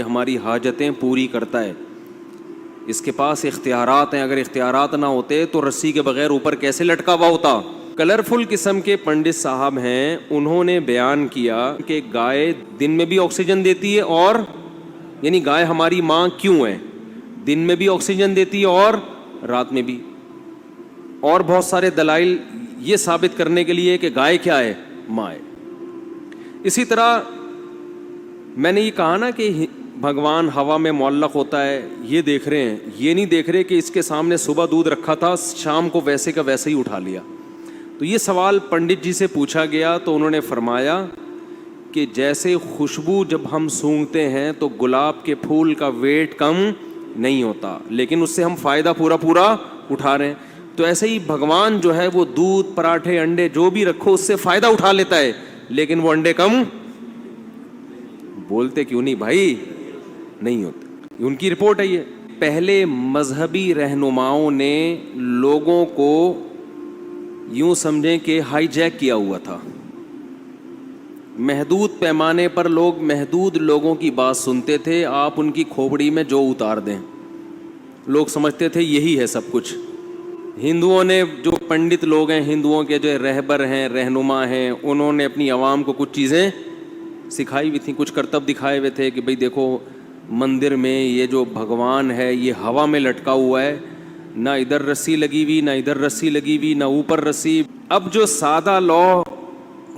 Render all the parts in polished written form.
ہماری حاجتیں پوری کرتا ہے. اس کے پاس اختیارات ہیں، اگر اختیارات نہ ہوتے تو رسی کے بغیر اوپر کیسے لٹکا ہوا ہوتا. کلرفل قسم کے پنڈت صاحب ہیں، انہوں نے بیان کیا کہ گائے دن میں بھی آکسیجن دیتی ہے، اور یعنی گائے ہماری ماں کیوں ہے، دن میں بھی آکسیجن دیتی ہے اور رات میں بھی. اور بہت سارے دلائل یہ ثابت کرنے کے لیے کہ گائے کیا ہے، ماں ہے. اسی طرح میں نے یہ کہا نا کہ بھگوان ہوا میں معلق ہوتا ہے، یہ دیکھ رہے ہیں، یہ نہیں دیکھ رہے کہ اس کے سامنے صبح دودھ رکھا تھا، شام کو ویسے کا ویسے ہی اٹھا لیا. تو یہ سوال پنڈت جی سے پوچھا گیا تو انہوں نے فرمایا کہ جیسے خوشبو جب ہم سونگھتے ہیں تو گلاب کے پھول کا ویٹ کم نہیں ہوتا، لیکن اس سے ہم فائدہ پورا اٹھا رہے ہیں. تو ایسے ہی بھگوان جو ہے وہ دودھ، پراٹھے، انڈے جو بھی رکھو اس سے فائدہ اٹھا لیتا ہے، لیکن وہ انڈے کم بولتے کیوں نہیں بھائی، نہیں ہوتے. ان کی رپورٹ ہے یہ. پہلے مذہبی رہنماؤں نے لوگوں کو یوں سمجھیں کہ ہائی جیک کیا ہوا تھا. محدود پیمانے پر لوگ محدود لوگوں کی بات سنتے تھے، آپ ان کی کھوپڑی میں جو اتار دیں لوگ سمجھتے تھے یہی ہے سب کچھ. ہندوؤں نے، جو پنڈت لوگ ہیں، ہندوؤں کے جو رہبر ہیں، رہنما ہیں، انہوں نے اپنی عوام کو کچھ چیزیں سکھائی ہوئی تھیں، کچھ کرتب دکھائے ہوئے تھے کہ بھئی دیکھو مندر میں یہ جو بھگوان ہے یہ ہوا میں لٹکا ہوا ہے، نہ ادھر رسی لگی ہوئی، نہ ادھر رسی لگی ہوئی، نہ اوپر رسی. اب جو سادہ لو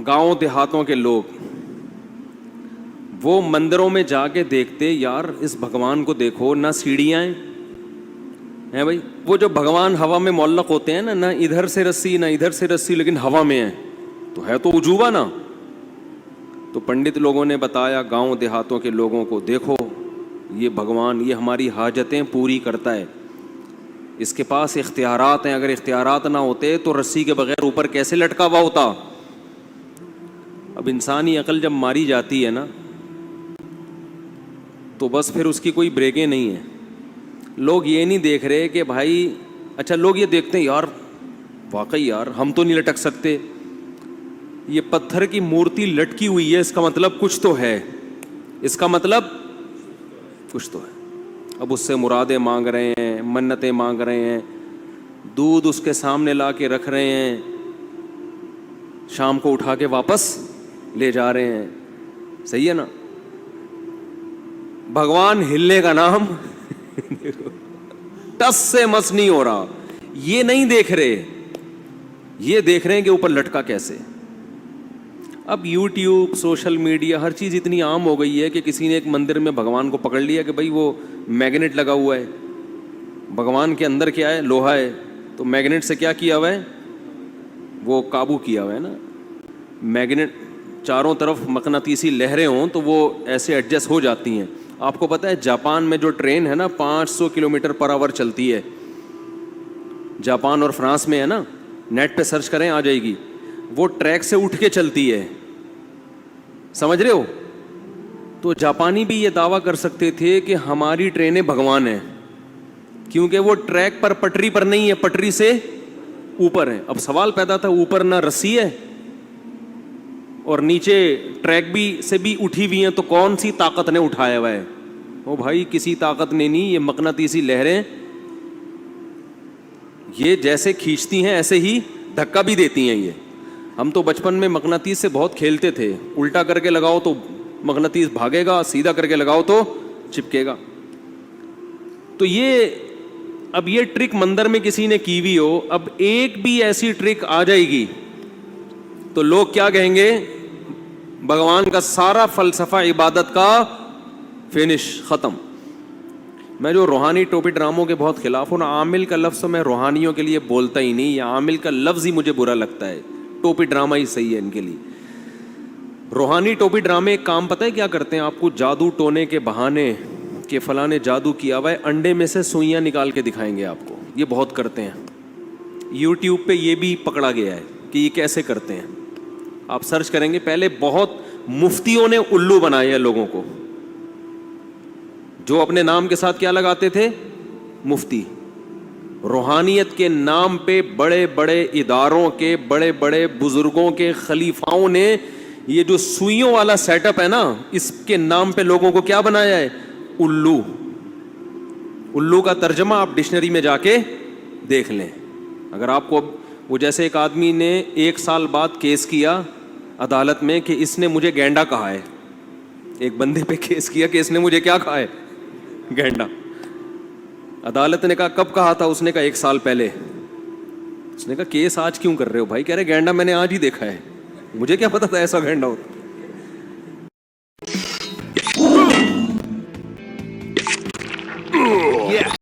گاؤں دیہاتوں کے لوگ، وہ مندروں میں جا کے دیکھتے، یار اس بھگوان کو دیکھو، نہ سیڑھیاں ہیں بھائی. وہ جو بھگوان ہوا میں معلق ہوتے ہیں نا، نہ ادھر سے رسی نہ ادھر سے رسی، لیکن ہوا میں ہے تو عجوبہ نا. تو پنڈت لوگوں نے بتایا گاؤں دیہاتوں کے لوگوں کو، دیکھو یہ بھگوان یہ ہماری حاجتیں پوری کرتا ہے، اس کے پاس اختیارات ہیں، اگر اختیارات نہ ہوتے تو رسی کے بغیر اوپر کیسے لٹکا ہوا ہوتا. اب انسانی عقل جب ماری جاتی ہے نا تو بس پھر اس کی کوئی بریکیں نہیں ہیں. لوگ یہ نہیں دیکھ رہے کہ بھائی، اچھا لوگ یہ دیکھتے ہیں یار واقعی یار ہم تو نہیں لٹک سکتے، یہ پتھر کی مورتی لٹکی ہوئی ہے، اس کا مطلب کچھ تو ہے، اس کا مطلب کچھ تو ہے. اب اس سے مرادیں مانگ رہے ہیں، منتیں مانگ رہے ہیں، دودھ اس کے سامنے لا کے رکھ رہے ہیں، شام کو اٹھا کے واپس لے جا رہے ہیں. صحیح ہے نا. بھگوان ہلنے کا نام ٹس سے مس نہیں ہو رہا. یہ نہیں دیکھ رہے، یہ دیکھ رہے ہیں کہ اوپر لٹکا کیسے. اب یوٹیوب، سوشل میڈیا، ہر چیز اتنی عام ہو گئی ہے کہ کسی نے ایک مندر میں بھگوان کو پکڑ لیا کہ بھائی وہ میگنیٹ لگا ہوا ہے، بھگوان کے اندر کیا ہے، لوہا ہے، تو میگنیٹ سے کیا کیا ہوا ہے، وہ قابو کیا ہوا ہے نا. میگنیٹ چاروں طرف مقناطیسی لہریں ہوں تو وہ ایسے ایڈجسٹ ہو جاتی ہیں. آپ کو پتہ ہے جاپان میں جو ٹرین ہے نا 500 کلومیٹر پر آور چلتی ہے، جاپان اور فرانس میں ہے نا، نیٹ پہ سرچ کریں آ جائے گی، وہ ٹریک سے اٹھ کے چلتی ہے. سمجھ رہے ہو. تو جاپانی بھی یہ دعویٰ کر سکتے تھے کہ ہماری ٹرینیں بھگوان ہیں، کیونکہ وہ ٹریک پر، پٹری پر نہیں ہے، پٹری سے اوپر ہے. اب سوال پیدا تھا، اوپر نہ رسی ہے اور نیچے ٹریک بھی سے بھی اٹھی ہوئی ہیں، تو کون سی طاقت نے اٹھایا ہوا ہے؟ او بھائی کسی طاقت نے نہیں، یہ مقناطیسی لہریں یہ جیسے کھینچتی ہیں ایسے ہی دھکا بھی دیتی ہیں. یہ ہم تو بچپن میں مقناطیس سے بہت کھیلتے تھے، الٹا کر کے لگاؤ تو مقناطیس بھاگے گا، سیدھا کر کے لگاؤ تو چپکے گا. تو یہ اب یہ ٹرک مندر میں کسی نے کی ہوئی ہو، اب ایک بھی ایسی ٹرک آ جائے گی تو لوگ کیا کہیں گے، بھگوان کا سارا فلسفہ عبادت کا فنش، ختم. میں جو روحانی ٹوپی ڈراموں کے بہت خلاف ہوں، عامل کا لفظ میں روحانیوں کے لیے بولتا ہی نہیں، یہ عامل کا لفظ ہی مجھے برا لگتا ہے. ٹوپی ڈرامہ ہی صحیح ہے ان کے لیے. روحانی ٹوپی ڈرامے ایک کام پتہ ہے کیا کرتے ہیں، آپ کو جادو ٹونے کے بہانے کہ فلاں نے جادو کیا ہوا ہے، انڈے میں سے سوئیاں نکال کے دکھائیں گے آپ کو. یہ بہت کرتے ہیں، یوٹیوب پہ یہ بھی پکڑا گیا ہے کہ یہ کیسے کرتے ہیں. آپ سرچ کریں گے، پہلے بہت مفتیوں نے الو بنائے ہیں لوگوں کو، جو اپنے نام کے ساتھ کیا لگاتے تھے، مفتی. روحانیت کے نام پہ بڑے بڑے اداروں کے، بڑے بڑے بزرگوں کے، خلیفاؤں نے یہ جو سوئیوں والا سیٹ اپ ہے نا، اس کے نام پہ لوگوں کو کیا بنایا ہے، الو. الو کا ترجمہ آپ ڈکشنری میں جا کے دیکھ لیں. اگر آپ کو وہ جیسے ایک آدمی نے 1 سال بعد کیس کیا عدالت میں کہ اس نے مجھے گینڈا کہا ہے, ایک بندے پہ کیس کیا کہ اس نے مجھے کیا کہا ہے, گینڈا. عدالت نے کہا کب کہا تھا؟ اس نے کہا 1 سال پہلے. اس نے کہا کیس آج کیوں کر رہے ہو بھائی؟ کہہ رہے گینڈا میں نے آج ہی دیکھا ہے, مجھے کیا پتا تھا ایسا گینڈا ہوتا.